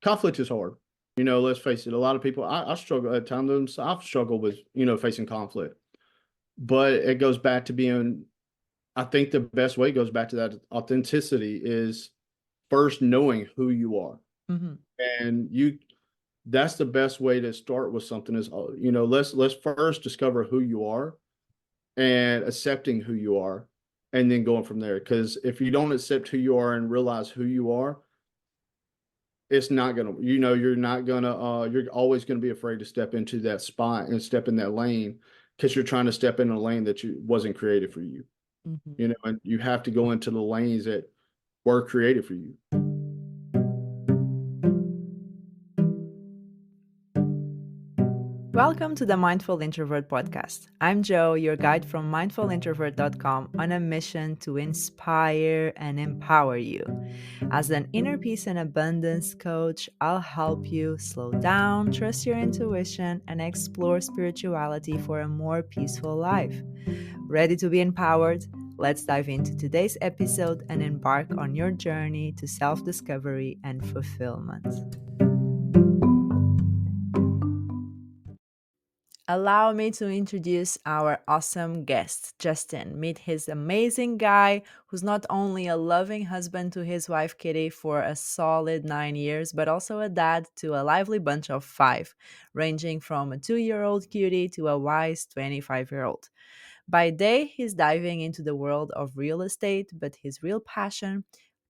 conflict is hard. Let's face it. A lot of people, I struggle at times. I've struggled with, facing conflict, but it goes back to being, I think the best way goes back to that authenticity is first knowing who you are. Mm-hmm. And that's the best way to start with something is, let's first discover who you are and accepting who you are and then going from there. Because if you don't accept who you are and realize who you are, it's not gonna, you're not gonna, you're always gonna be afraid to step into that spot and step in that lane because you're trying to step in a lane that wasn't created for you. Mm-hmm. And you have to go into the lanes that were created for you. Welcome to the Mindful Introvert podcast. I'm Joe, your guide from mindfulintrovert.com on a mission to inspire and empower you. As an inner peace and abundance coach, I'll help you slow down, trust your intuition, and explore spirituality for a more peaceful life. Ready to be empowered? Let's dive into today's episode and embark on your journey to self-discovery and fulfillment. Allow me to introduce our awesome guest, Justin. Meet his amazing guy who's not only a loving husband to his wife Kitty for a solid 9 years, but also a dad to a lively bunch of five, ranging from a 2-year-old cutie to a wise 25-year-old. By day, he's diving into the world of real estate, but his real passion,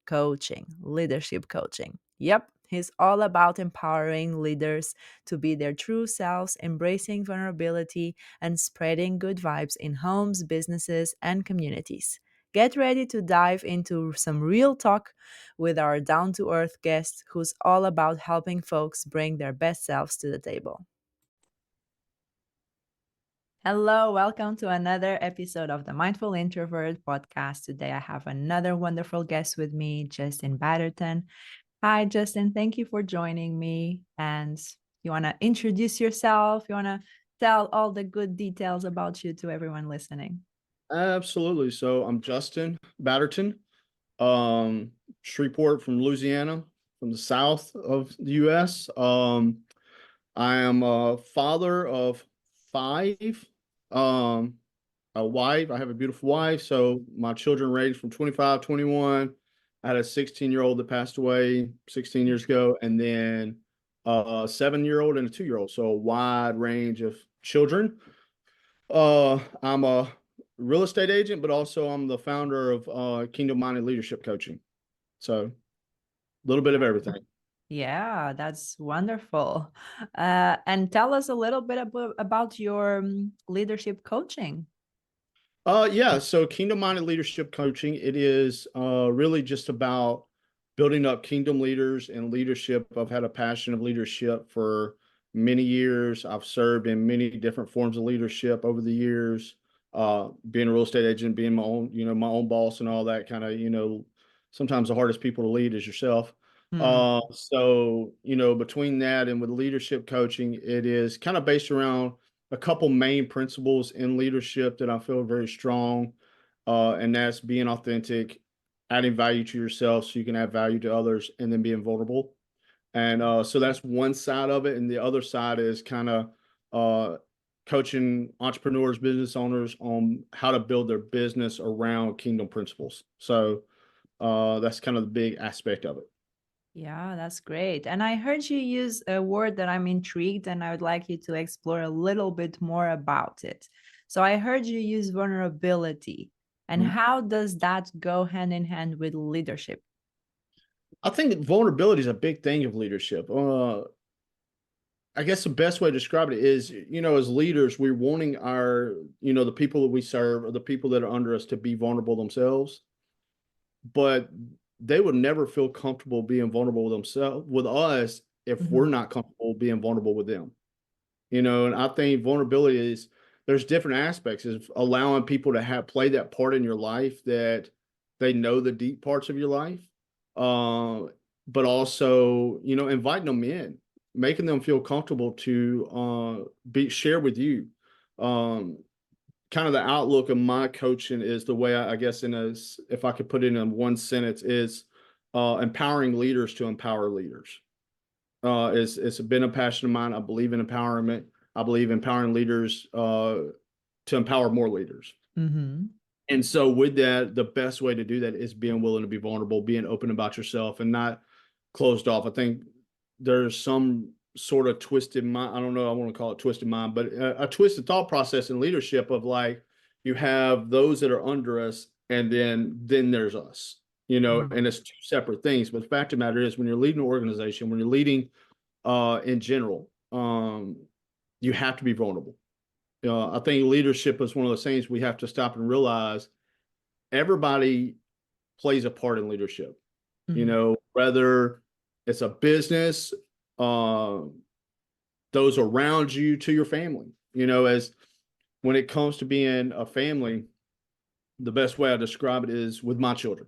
coaching, leadership coaching. Yep, he's all about empowering leaders to be their true selves, embracing vulnerability, and spreading good vibes in homes, businesses, and communities. Get ready to dive into some real talk with our down to earth guest who's all about helping folks bring their best selves to the table. Hello, welcome to another episode of the Mindful Introvert podcast. Today I have another wonderful guest with me, Justin Batterton. Hi, Justin. Thank you for joining me. And you want to introduce yourself? You want to tell all the good details about you to everyone listening? Absolutely. So I'm Justin Batterton, um, Shreveport from Louisiana, from the south of the U.S. I am a father of five, um, a wife. I have a beautiful wife. So my children range from 25, 21. I had a 16-year-old that passed away 16 years ago, and then a 7-year-old and a 2-year-old. So a wide range of children. I'm a real estate agent, but also I'm the founder of Kingdom Minded Leadership Coaching. So a little bit of everything. Yeah, that's wonderful. And tell us a little bit about your leadership coaching. Yeah, so Kingdom Minded Leadership Coaching, it is really just about building up kingdom leaders and leadership. I've had a passion of leadership for many years. I've served in many different forms of leadership over the years. Being a real estate agent, being my own boss and all that kind of, sometimes the hardest people to lead is yourself. Hmm. So, between that and with leadership coaching, it is kind of based around a couple main principles in leadership that I feel very strong, and that's being authentic, adding value to yourself so you can add value to others, and then being vulnerable. And so that's one side of it, and the other side is kind of uh, coaching entrepreneurs, business owners on how to build their business around kingdom principles. So that's kind of the big aspect of it. Yeah, that's great. And I heard you use a word that I'm intrigued and I would like you to explore a little bit more about it. So I heard you use vulnerability. And Mhm. how does that go hand in hand with leadership? I think vulnerability is a big thing of leadership. I guess the best way to describe it is, as leaders, we're wanting the people that we serve or the people that are under us to be vulnerable themselves, but they would never feel comfortable being vulnerable with themselves with us if we're Mhm. not comfortable being vulnerable with them. And I think vulnerability is there's different aspects of allowing people to play that part in your life that they know the deep parts of your life, uh, but also inviting them in, making them feel comfortable to be share with you. Um, Kind of the outlook of my coaching is the way I guess if I could put it in one sentence is empowering leaders to empower leaders. It's been a passion of mine. I believe in empowerment. I believe empowering leaders to empower more leaders. Mm-hmm. And so with that, the best way to do that is being willing to be vulnerable, being open about yourself and not closed off. I think there's some sort of twisted mind. I don't know. I want to call it twisted mind, but a twisted thought process in leadership of like you have those that are under us, and then there's us, and it's two separate things. But the fact of the matter is, when you're leading an organization, when you're leading in general, you have to be vulnerable. I think leadership is one of those things we have to stop and realize everybody plays a part in leadership, Mm-hmm. whether it's a business, uh, those around you to your family, as when it comes to being a family, the best way I describe it is with my children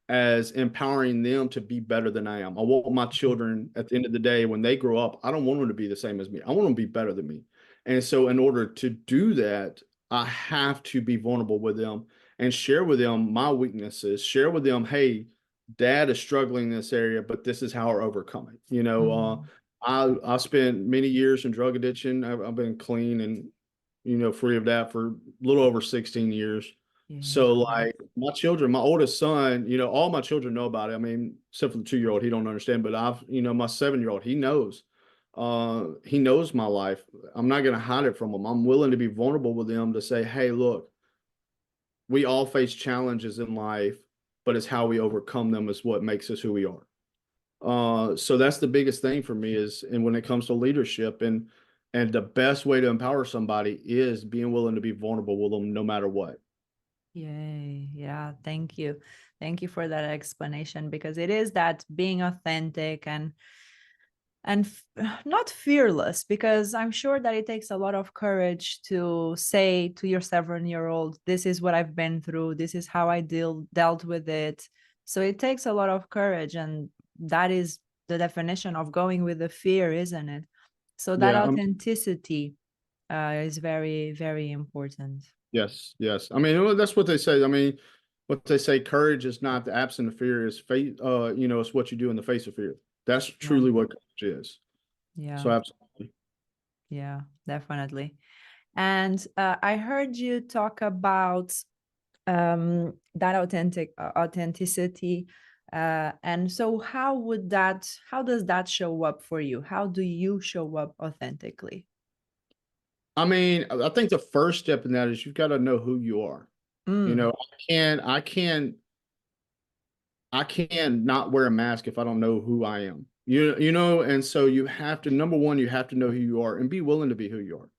as empowering them to be better than I am. I want my children at the end of the day, when they grow up, I don't want them to be the same as me. I want them to be better than me. And so, in order to do that, I have to be vulnerable with them and share with them my weaknesses, share with them, hey, dad is struggling in this area, but this is how I overcome it. Mm-hmm. I spent many years in drug addiction. I've been clean and, free of that for a little over 16 years. Yeah. So like my children, my oldest son, all my children know about it. I mean, except for the 2-year-old, he don't understand, but my 7-year-old, he knows. He knows my life. I'm not going to hide it from him. I'm willing to be vulnerable with him to say, hey, look, we all face challenges in life, but it's how we overcome them is what makes us who we are. So that's the biggest thing for me and when it comes to leadership and the best way to empower somebody is being willing to be vulnerable with them no matter what. Yay. Yeah. Thank you. Thank you for that explanation because it is that being authentic and not fearless because I'm sure that it takes a lot of courage to say to your 7-year-old, this is what I've been through, this is how I dealt with it. So it takes a lot of courage, and that is the definition of going with the fear, isn't it? So that Yeah, authenticity is very, very important. yes, yes. I mean, well, that's what they say. I mean, what they say, courage is not the absence of fear, is faith, it's what you do in the face of fear. That's Yeah. truly what courage is. Yeah. So absolutely. Yeah, definitely. And I heard you talk about that authenticity. And so how does that show up for you? How do you show up authentically? I mean, I think the first step in that is you've got to know who you are. Mm, I can't not wear a mask if I don't know who I am. And so you have to, number one, you have to know who you are and be willing to be who you are.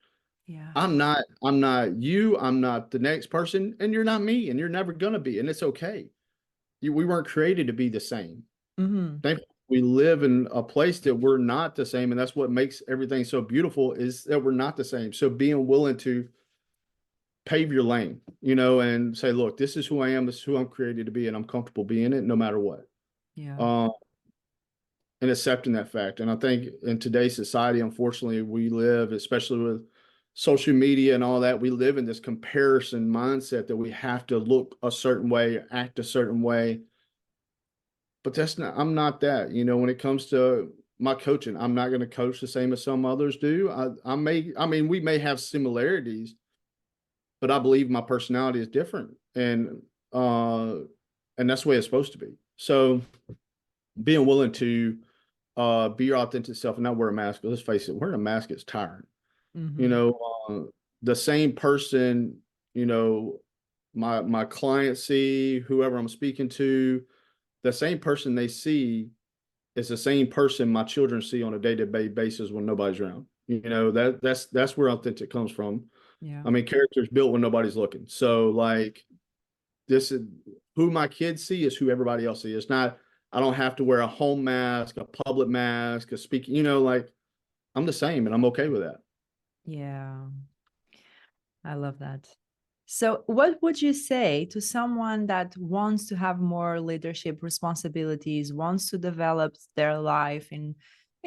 yeah. I'm not you, I'm not the next person, and you're not me, and you're never gonna be, and it's okay. We weren't created to be the same. Mm-hmm. Thankfully, we live in a place that we're not the same, and that's what makes everything so beautiful is that we're not the same. So being willing to pave your lane, and say, look, this is who I am, this is who I'm created to be, and I'm comfortable being it no matter what. Yeah. Um, and accepting that fact. And I think in today's society, unfortunately, we live, especially with social media and all that, we live in this comparison mindset that we have to look a certain way, act a certain way. But I'm not that. When it comes to my coaching, I'm not going to coach the same as some others do. I mean, we may have similarities, but I believe my personality is different. Uh, and that's the way it's supposed to be. So being willing to be your authentic self and not wear a mask. Let's face it, wearing a mask is tiring. You Mm-hmm. know, the same person, my clients see, whoever I'm speaking to, the same person they see is the same person my children see on a day-to-day basis when nobody's around. That's where authentic comes from. Yeah. I mean, character's built when nobody's looking. So like this is who my kids see is who everybody else sees. It's not, I don't have to wear a home mask, a public mask, a speaking, like I'm the same and I'm okay with that. Yeah. I love that. So, what would you say to someone that wants to have more leadership responsibilities, wants to develop their life in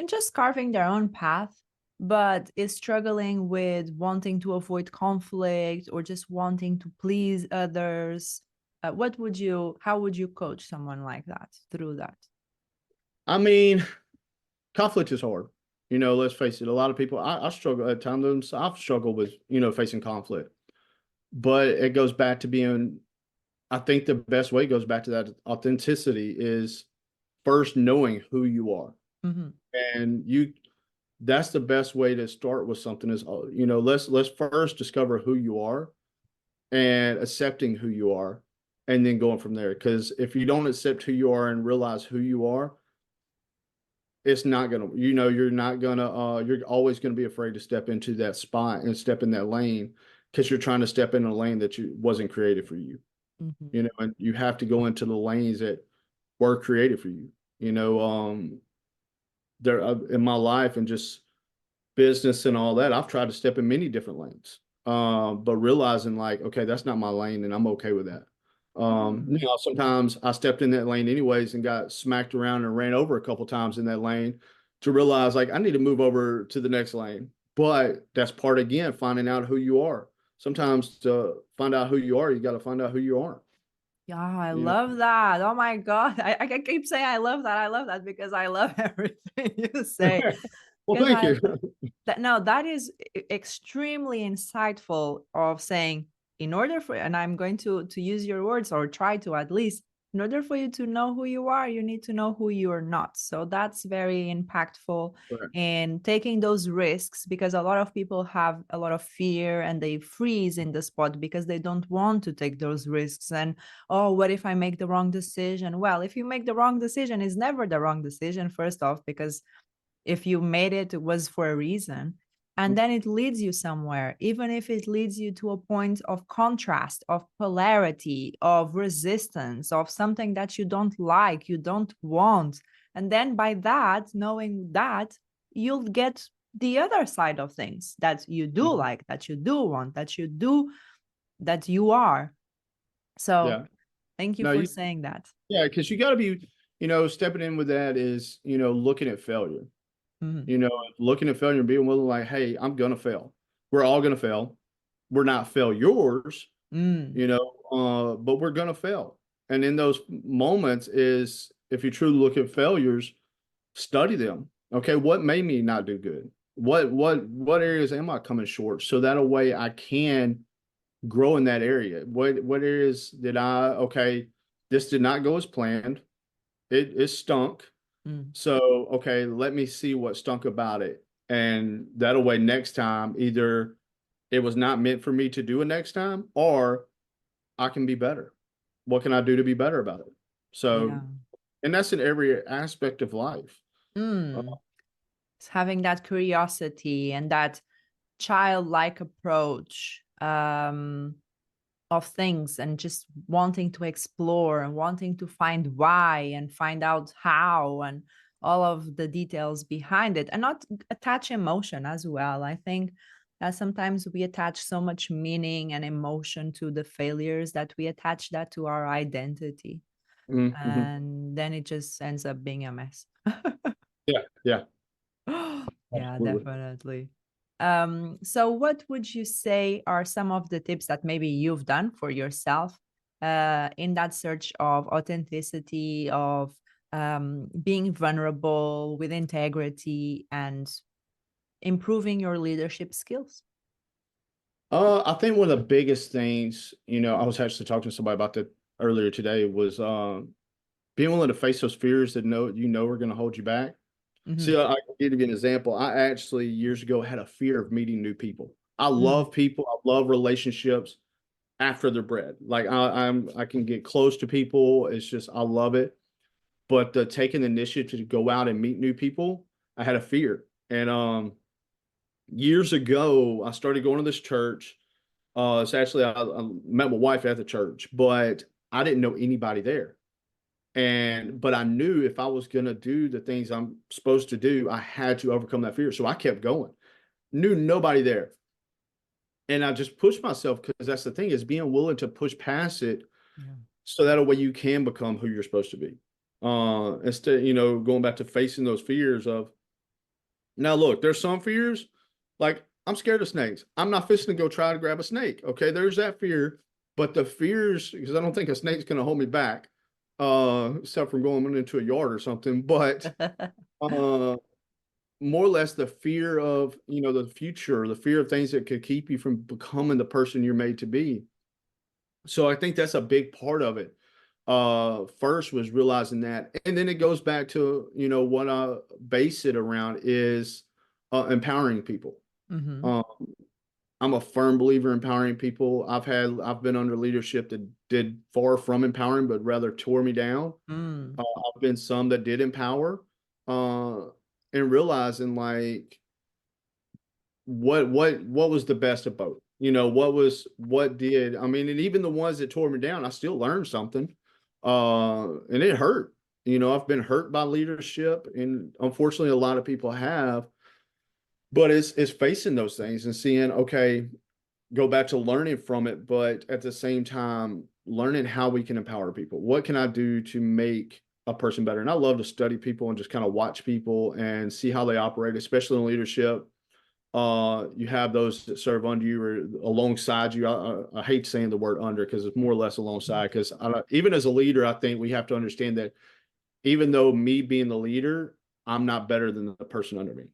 just carving their own path, but is struggling with wanting to avoid conflict or just wanting to please others? How would you coach someone like that through that? I mean, conflict is hard. You know, let's face it. A lot of people, I struggle at times. I've struggled with, you know, facing conflict, but it goes back to being, I think the best way goes back to that authenticity is first knowing who you are. Mhm. And that's the best way to start with something is, you know, let's first discover who you are and accepting who you are and then going from there. Because if you don't accept who you are and realize who you are, it's not gonna, you know, you're not gonna, you're always gonna be afraid to step into that spot and step in that lane because you're trying to step in a lane that you wasn't created for you, Mhm. you know, and you have to go into the lanes that were created for you, you know, there in my life and just business and all that, I've tried to step in many different lanes, but realizing like, okay, that's not my lane, and I'm okay with that. Mm. You know, sometimes I stepped in that lane anyways and got smacked around and ran over a couple times in that lane to realize like I need to move over to the next lane. But that's part again, finding out who you are. Sometimes to find out who you are, you got to find out who you aren't. Yeah, I You love that. Oh my God. I keep saying I love that. I love that because I love everything you say. know. Well, Because thank I you. that no, that is extremely insightful of saying in order for, and I'm going to use your words or try to at least, in order for you to know who you are, you need to know who you are not. So that's very impactful Right. in taking those risks because a lot of people have a lot of fear and they freeze in the spot because they don't want to take those risks. And oh, what if I make the wrong decision? Well, if you make the wrong decision, it's never the wrong decision, first off, because if you made it, it was for a reason. And then it leads you somewhere, even if it leads you to a point of contrast, of polarity, of resistance, of something that you don't like, you don't want. And then by that, knowing that, you'll get the other side of things that you do Mhm. like, that you do want, that you do, that you are. So Yeah. thank you No, for you, saying that. yeah, because you got to be, you know, stepping in with that is, you know, looking at failure. Mhm. You know, looking at failure and being willing, like, hey, I'm gonna fail. We're all gonna fail. We're not failures, Mm. you know, but we're gonna fail. And in those moments is if you truly look at failures, study them. Okay, what made me not do good? What areas am I coming short? So that a way I can grow in that area. What areas did I okay, this did not go as planned. It stunk. Mm. So, okay, let me see what stunk about it. And that way, next time, either it was not meant for me to do it next time, or I can be better. What can I do to be better about it? So, Yeah. and that's in every aspect of life. Uh, Mm. It's having that curiosity and that childlike approach of things and just wanting to explore and wanting to find why and find out how and all of the details behind it and not attach emotion as well. I think that sometimes we attach so much meaning and emotion to the failures that we attach that to our identity mhm. and then it just ends up being a mess. Yeah, yeah, Yeah, absolutely. definitely. So what would you say are some of the tips that maybe you've done for yourself in that search of authenticity, of being vulnerable with integrity and improving your leadership skills? I think one of the biggest things, you know, I was actually talking to somebody about that earlier today was being willing to face those fears that know you know are going to hold you back. Hmm. See, I can give you an example. I actually years ago had a fear of meeting new people. I Mm. love people. I love relationships after they're bred. Like I can get close to people. It's just I love it. But taking the initiative to go out and meet new people, I had a fear. And years ago, I started going to this church. It's actually I met my wife at the church, but I didn't know anybody there. And but I knew if I was gonna do the things I'm supposed to do, I had to overcome that fear. So I kept going. Knew nobody there. And I just pushed myself because that's the thing is being willing to push past it Yeah. so that way you can become who you're supposed to be. Instead, you know, going back to facing those fears of now look, there's some fears like I'm scared of snakes. I'm not fishing to go try to grab a snake. Okay, there's that fear. But the fears, because I don't think a snake's gonna hold me back, except from going into a yard or something. But uh more or less the fear of, the future, the fear of things that could keep you from becoming the person you're made to be. So I think that's a big part of it. First was realizing that, and then it goes back to, what I base it around is empowering people. Mm-hmm. Um, I'm a firm believer in empowering people. I've been under leadership that did far from empowering, but rather tore me down. Mm. I've been some that did empower, uh, and realizing like what was the best of both. What did I mean, and even the ones that tore me down, I still learned something, and it hurt. I've been hurt by leadership, and unfortunately, a lot of people have. But it's facing those things and seeing, okay, go back to learning from it, but at the same time, learning how we can empower people. What can I do to make a person better? And I love to study people and just kind of watch people and see how they operate, especially in leadership. You have those that serve under you or alongside you. I hate saying the word under because it's more or less alongside. Because even as a leader, I think we have to understand that even though me being the leader, I'm not better than the person under me.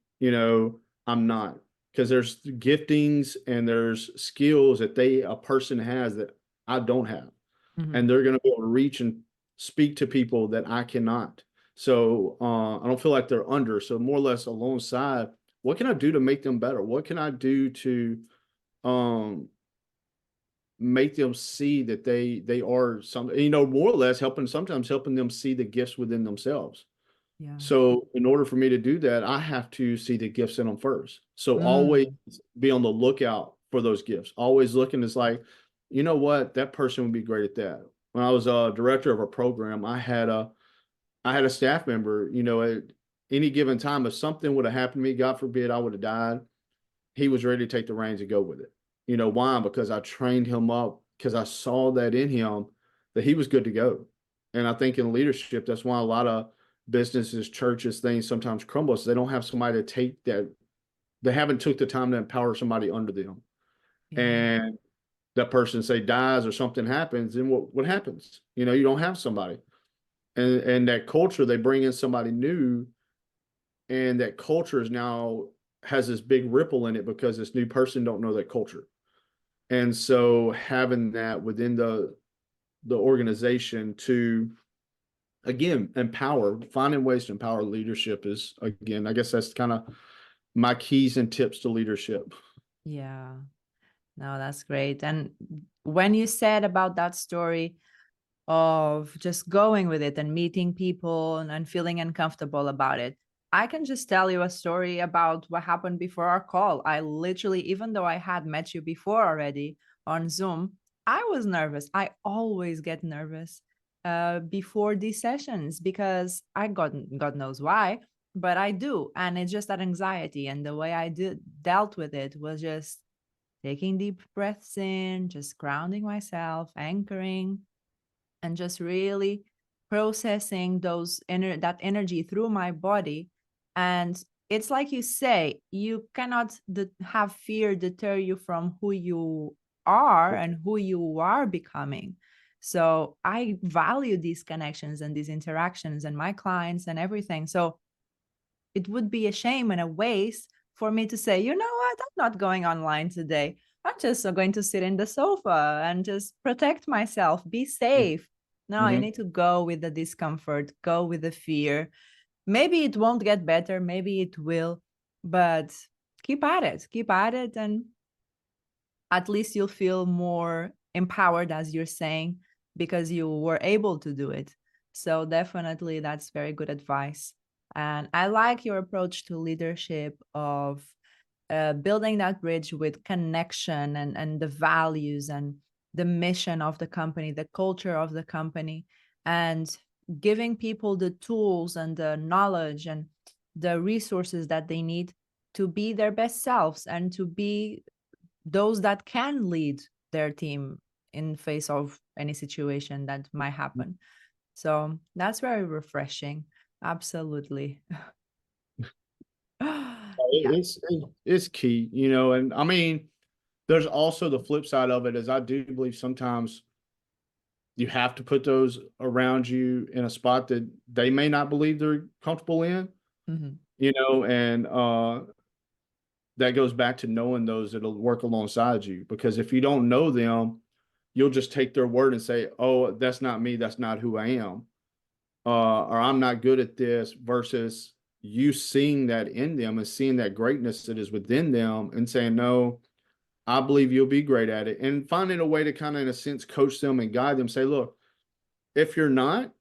I'm not, because there's giftings and there's skills that a person has that I don't have, Mm-hmm. and they're going to be able to reach and speak to people that I cannot. So I don't feel like they're under. So more or less alongside, what can I do to make them better? What can I do to um, make them see that they are something? More or less sometimes helping them see the gifts within themselves. Yeah. So in order for me to do that, I have to see the gifts in them first. So always Mm. be on the lookout for those gifts. Always looking is like, you know what, that person would be great at that. When I was a director of a program, I had a staff member, at any given time, if something would have happened to me, God forbid I would have died, he was ready to take the reins and go with it. Why? Because I trained him up, because I saw that in him, that he was good to go. And I think in leadership, that's why a lot of businesses, churches, things sometimes crumble. So they don't have somebody to take that. They haven't took the time to empower somebody under them. Yeah. And that person say dies or something happens, then what happens? You don't have somebody. And that culture, they bring in somebody new, and that culture is now has this big ripple in it because this new person don't know that culture. And so having that within the organization to, again, finding ways to empower leadership is, again, I guess that's kind of my keys and tips to leadership. Yeah. No, that's great. And when you said about that story of just going with it and meeting people and feeling uncomfortable about it, I can just tell you a story about what happened before our call. I literally, even though I had met you before already on Zoom, I was nervous. I always get nervous before these sessions because God knows why, but I do. And it's just that anxiety. And the way I dealt with it was just taking deep breaths in, just grounding myself, anchoring, and just really processing that energy through my body. And it's like you say, you cannot have fear deter you from who you are and who you are becoming. So I value these connections and these interactions and my clients and everything. So it would be a shame and a waste for me to say, you know what, I'm not going online today. I'm just going to sit in the sofa and just protect myself, be safe. No, you Mm-hmm. need to go with the discomfort, go with the fear. Maybe it won't get better, maybe it will, but keep at it, and at least you'll feel more empowered, as you're saying, because you were able to do it. So definitely that's very good advice. And I like your approach to leadership of building that bridge with connection and the values and the mission of the company, the culture of the company, and giving people the tools and the knowledge and the resources that they need to be their best selves and to be those that can lead their team in face of any situation that might happen. So that's very refreshing. Absolutely. Yeah. It's key, and I mean, there's also the flip side of it is I do believe sometimes you have to put those around you in a spot that they may not believe they're comfortable in. Mm-hmm. and that goes back to knowing those that'll work alongside you. Because if you don't know them, you'll just take their word and say, "Oh, that's not me. That's not who I am," or "I'm not good at this." Versus you seeing that in them and seeing that greatness that is within them and saying, "No, I believe you'll be great at it," and finding a way to kind of, in a sense, coach them and guide them. Say, "Look, if you're not,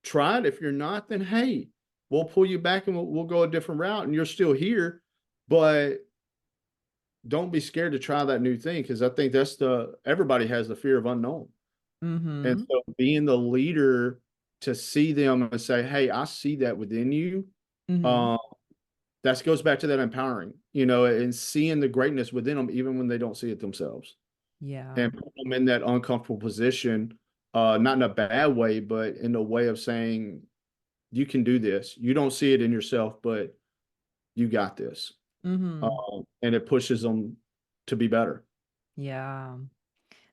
try it. If you're not, then hey, we'll pull you back and we'll go a different route, and you're still here, but." Don't be scared to try that new thing because I think that's everybody has the fear of unknown. And Mm-hmm. so being the leader to see them and say, "Hey, I see that within you." Mm-hmm. Um, that goes back to that empowering, and seeing the greatness within them, even when they don't see it themselves, Yeah. and put them in that uncomfortable position, not in a bad way, but in a way of saying, "You can do this. You don't see it in yourself, but you got this." Mm-hmm. And it pushes them to be better. Yeah.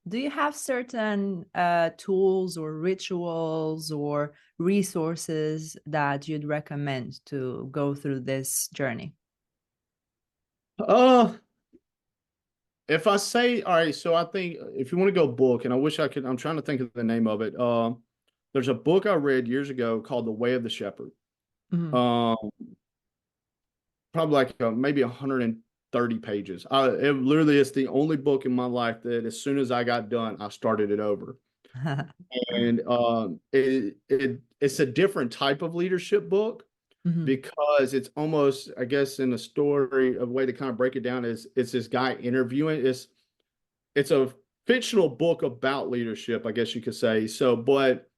Do you have certain tools or rituals or resources that you'd recommend to go through this journey? Uh, if I say, all right, so I think if you want to go book, and I wish I could, I'm trying to think of the name of it. There's a book I read years ago called The Way of the Shepherd. Mm-hmm. Um, Probably like maybe 130 pages. It literally is the only book in my life that as soon as I got done, I started it over. And it's a different type of leadership book Mm-hmm. because it's almost, I guess, in a story, a way to kind of break it down is it's this guy interviewing. It's a fictional book about leadership, I guess you could say. So, but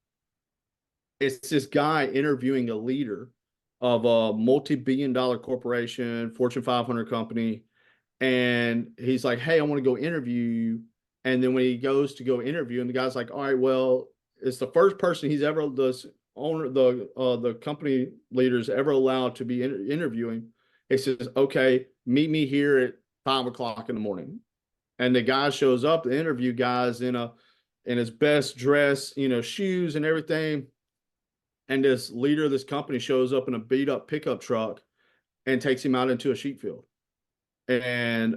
it's this guy interviewing a leader of a multi-billion dollar corporation, Fortune 500 company. And he's like, "Hey, I want to go interview you." And then when he goes to go interview, and the guy's like, "All right, well, it's the first person he's ever, the owner, the company leaders ever allowed to be interviewing." He says, "Okay, meet me here at 5 o'clock in the morning." And the guy shows up, the interview guy's in his best dress, shoes and everything. And this leader of this company shows up in a beat up pickup truck and takes him out into a sheep field. And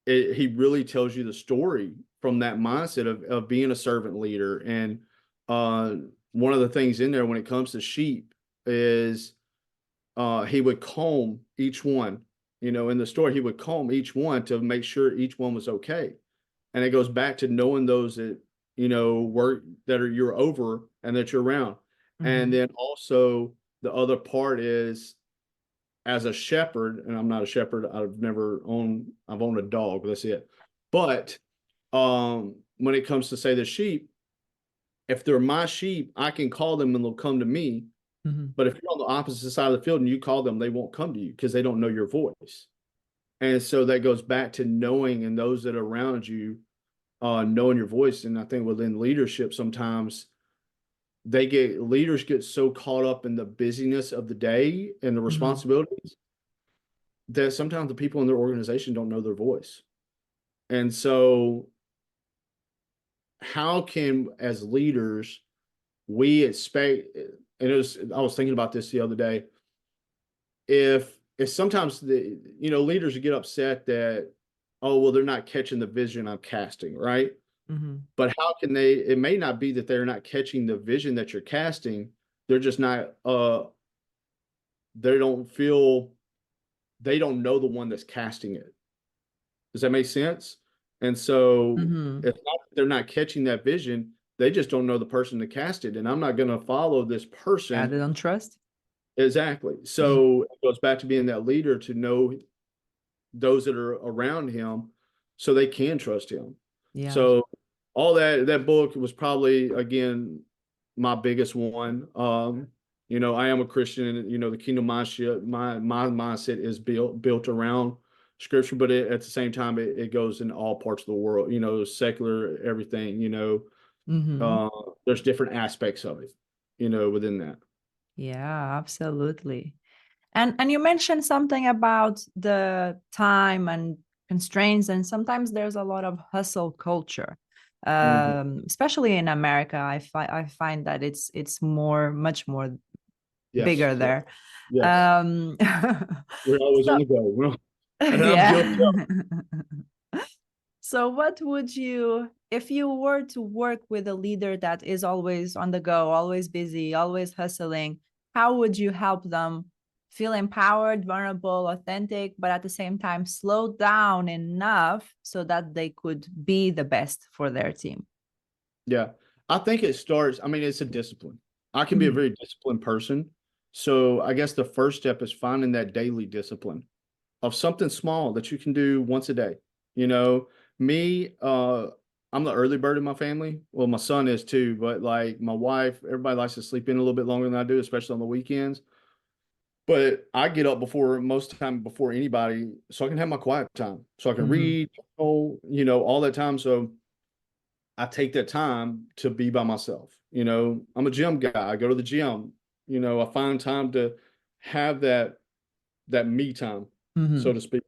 he really tells you the story from that mindset of being a servant leader. And uh, one of the things in there when it comes to sheep is he would comb each one. In the story, he would comb each one to make sure each one was okay. And it goes back to knowing those that work that are you're over and that you're around. And Mm-hmm. then also the other part is as a shepherd, and I'm not a shepherd. I've owned a dog. That's it. But when it comes to say the sheep, if they're my sheep, I can call them and they'll come to me. Mm-hmm. But if you're on the opposite side of the field and you call them, they won't come to you because they don't know your voice. And so that goes back to knowing and those that are around you, knowing your voice. And I think within leadership, sometimes leaders get so caught up in the busyness of the day and the Mm-hmm. responsibilities that sometimes the people in their organization don't know their voice. And so how can, as leaders, we expect, and I was thinking about this the other day, if sometimes leaders get upset that, oh, well, they're not catching the vision I'm casting, right? Mhm. But how can they, it may not be that they're not catching the vision that you're casting. They're just not, they don't feel, they don't know the one that's casting it. Does that make sense? And so Mhm. it's not that they're not catching that vision. They just don't know the person that cast it. And I'm not going to follow this Yeah, they person. don't trust. Exactly. Mhm. So it goes back to being that leader to know those that are around him so they can trust him. Yeah. So all that book was probably again my biggest one. I am a Christian and the kingdom mindset, my mindset is built around scripture, but at the same time it goes in all parts of the world, secular, everything, Mhm. uh there's different aspects of it, within that. Yeah, absolutely. And you mentioned something about the time and constraints, and sometimes there's a lot of hustle culture. Mhm. Especially in America, I find that it's much more Yes. bigger there. Yes. Um, We're always on so the go. And I'm yeah. guilty of So what would you, if you were to work with a leader that is always on the go, always busy, always hustling, how would you help them feel empowered, vulnerable, authentic, but at the same time slow down enough so that they could be the best for their team? Yeah. I think it starts, I mean, it's a discipline. I can be a Mhm. very disciplined person. So I guess the first step is finding that daily discipline of something small that you can do once a day. You know, me, I'm the early bird in my family. Well, my son is too, but like my wife, everybody likes to sleep in a little bit longer than I do, especially on the weekends. But I get up before most of the time before anybody, so I can have my quiet time, so I can Mhm. read, all that time. So I take that time to be by myself. I'm a gym guy. I go to the gym. I find time to have that me time, so Mhm. to speak.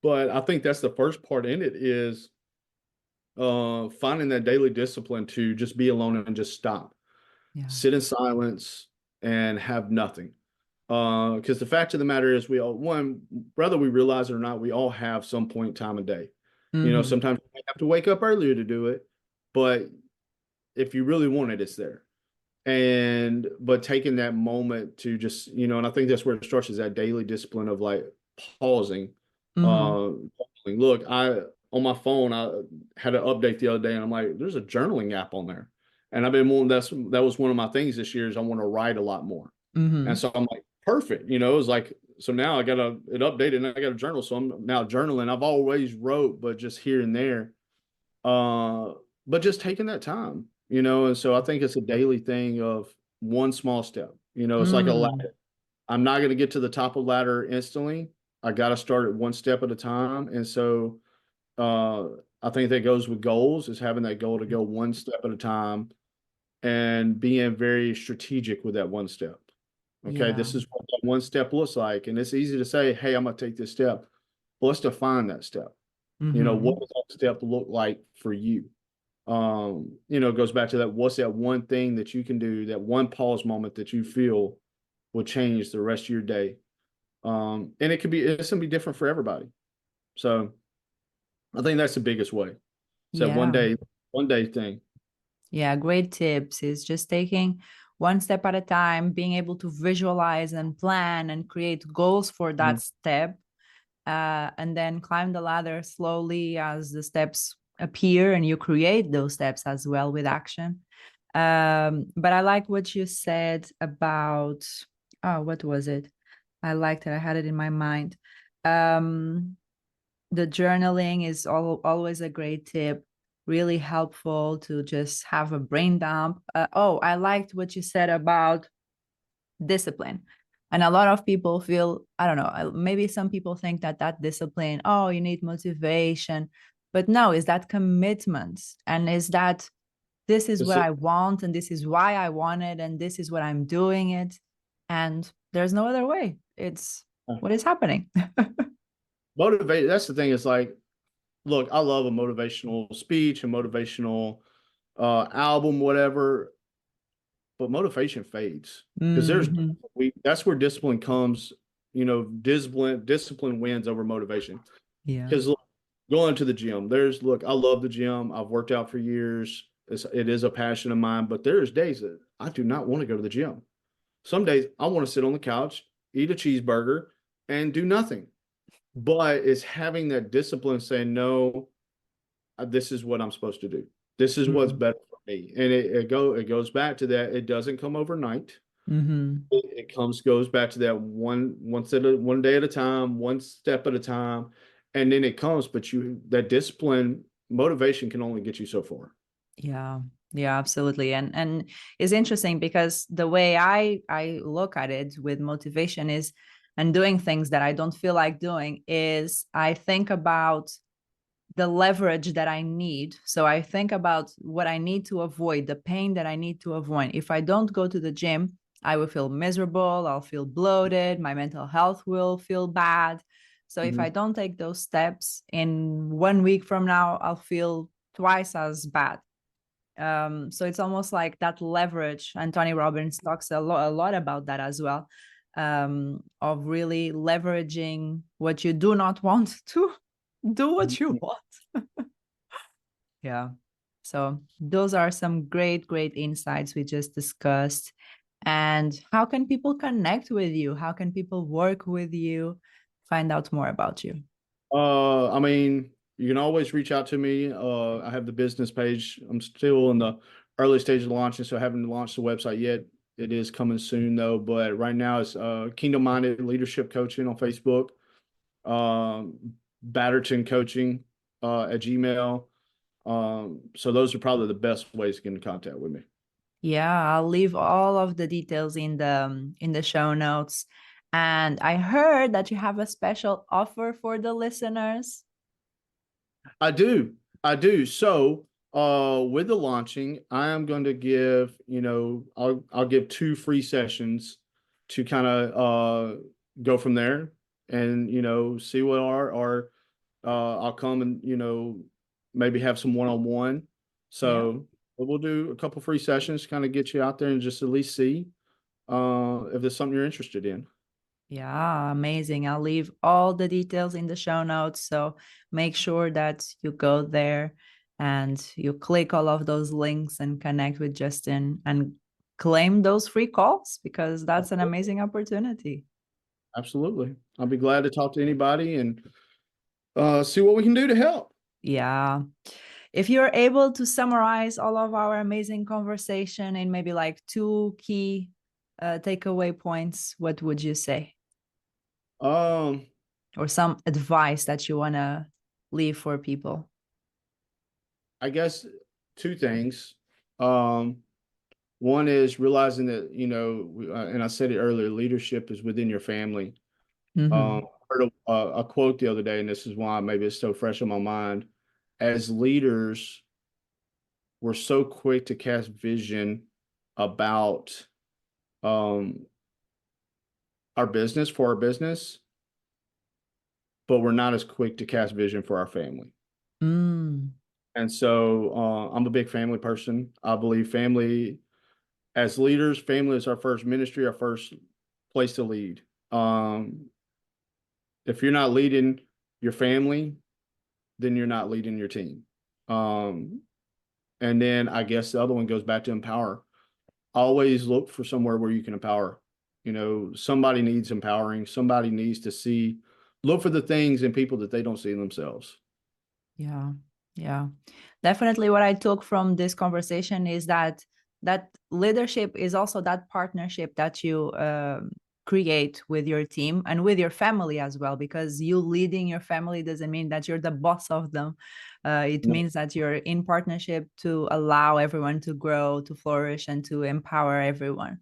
But I think that's the first part in it is finding that daily discipline to just be alone and just stop, Yeah. sit in silence, and have nothing. Because the fact of the matter is, we all one whether we realize it or not, we all have some point in time a day. Mhm. Sometimes we have to wake up earlier to do it, but if you really want it, it's there. But taking that moment to just, and I think that's where it starts is that daily discipline of like pausing. Mhm. Look, I on my phone, I had an update the other day and I'm like, there's a journaling app on there. And I've been wanting that was one of my things this year is I want to write a lot more. And Mhm. so I'm like, perfect. It was like, so now it updated and I got a journal. So I'm now journaling. I've always wrote, but just here and there. Uh, but just taking that time, and so I think it's a daily thing of one small step. It's like a Mm. ladder. I'm not going to get to the top of the ladder instantly. I got to start at one step at a time. And so uh, I think that goes with goals is having that goal to go one step at a time and being very strategic with that one step. Okay, Yeah. this is what that one step looks like. And it's easy to say, hey, I'm going to take this step. But let's define that step. What Mhm. does that step look like for you? It goes back to that what's that one thing that you can do, that one pause moment that you feel will change the rest of your day. And it's gonna be different for everybody. So I think that's the biggest way. It's that Yeah. one day thing. Yeah, great tips is just taking one step at a time, being able to visualize and plan and create goals for that Mhm. step, and then climb the ladder slowly as the steps appear and you create those steps as well with action. But I like what you said about, oh, what was it? I liked it. I had it in my mind. Um, the journaling is always a great tip, really helpful to just have a brain dump. Oh, I liked what you said about discipline. And a lot of people feel, I don't know, maybe some people think that that discipline, oh, you need motivation. But no, is that commitment? And is that this is what It's I want and this is why I want it and this is what I'm doing it. And there's no other way. It's what is happening. motivate. That's the thing. Is like, look, I love a motivational speech, a motivational album, whatever. But motivation fades because Mhm. that's where discipline comes. Discipline wins over motivation. Yeah. Because going to the gym, look, I love the gym. I've worked out for years. It is a passion of mine, but there's days that I do not want to go to the gym. Some days I want to sit on the couch, eat a cheeseburger, and do nothing. But it's having that discipline saying, no, this is what I'm supposed to do. This is what's Mm. better for me. And it goes back to that. It doesn't come overnight. Mhm. It goes back to that one day at a time, one step at a time, and then it comes. But that discipline, motivation can only get you so far. Yeah. Yeah, absolutely. And it's interesting because the way I look at it with motivation is and doing things that I don't feel like doing is I think about the leverage that I need. So I think about what I need to avoid, the pain that I need to avoid. If I don't go to the gym, I will feel miserable, I'll feel bloated, my mental health will feel bad. So if I Mhm. don't take those steps in 1 week from now, I'll feel twice as bad. So it's almost like that leverage, and Tony Robbins talks a lot about that as well, of really leveraging what you do not want to do what you want. Yeah. So those are some great insights we just discussed. And how can people connect with you? How can people work with you? Find out more about you. I mean, you can always reach out to me. I have the business page. I'm still in the early stage of launching, so I haven't launched the website yet. It is coming soon though, but right now it's Kingdom Minded Leadership Coaching on Facebook, um, Batterton Coaching at Gmail. So those are probably the best ways to get in contact with me. Yeah, I'll leave all of the details in the show notes. And I heard that you have a special offer for the listeners. I do. I do. So, with the launching, I am going to give, I'll give 2 free sessions to kind of go from there and, see what I'll come and, maybe have some one-on-one. Yeah. So we'll do a couple free sessions, kind of get you out there and just at least see if there's something you're interested in. Yeah, amazing. I'll leave all the details in the show notes. So make sure that you go there and you click all of those links and connect with Justin and claim those free calls, because that's an amazing opportunity. Absolutely. I'll be glad to talk to anybody and see what we can do to help. Yeah. If you're able to summarize all of our amazing conversation in maybe like 2 key takeaway points, what would you say? Um, Or some advice that you want to leave for people? I guess 2 things. Um, One is realizing that, and I said it earlier, leadership is within your family. Mm-hmm. I heard a quote the other day, and this is why maybe it's so fresh in my mind. As leaders, we're so quick to cast vision about um, for our business, but we're not as quick to cast vision for our family. Mm, And so I'm a big family person. I believe family, as leaders, family is our first ministry, our first place to lead. If you're not leading your family, then you're not leading your team. Um, and then I guess the other one goes back to empower. Always look for somewhere where you can empower. Somebody needs empowering. Somebody needs to look for the things in people that they don't see in themselves. yeah. Yeah. Definitely what I took from this conversation is that leadership is also that partnership that you create with your team and with your family as well, because you leading your family doesn't mean that you're the boss of them. It No, means that you're in partnership to allow everyone to grow, to flourish, and to empower everyone.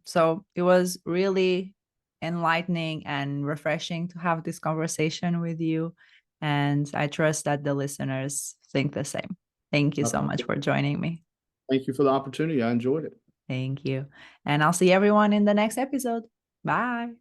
So it was really enlightening and refreshing to have this conversation with you. And I trust that the listeners think the same. Thank you so much for joining me. thank you for the opportunity. I enjoyed it. Thank you. And I'll see everyone in the next episode. Bye.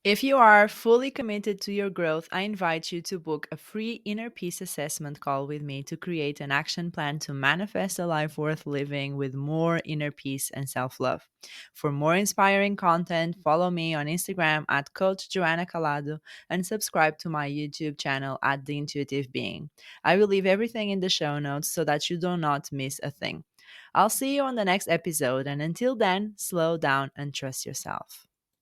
If you are fully committed to your growth, I invite you to book a free inner peace assessment call with me to create an action plan to manifest a life worth living with more inner peace and self love. For more inspiring content, follow me on Instagram at Coach Joanna Calado and subscribe to my YouTube channel at The Intuitive Being. I will leave everything in the show notes so that you do not miss a thing. I'll see you on the next episode, and until then, slow down and trust yourself.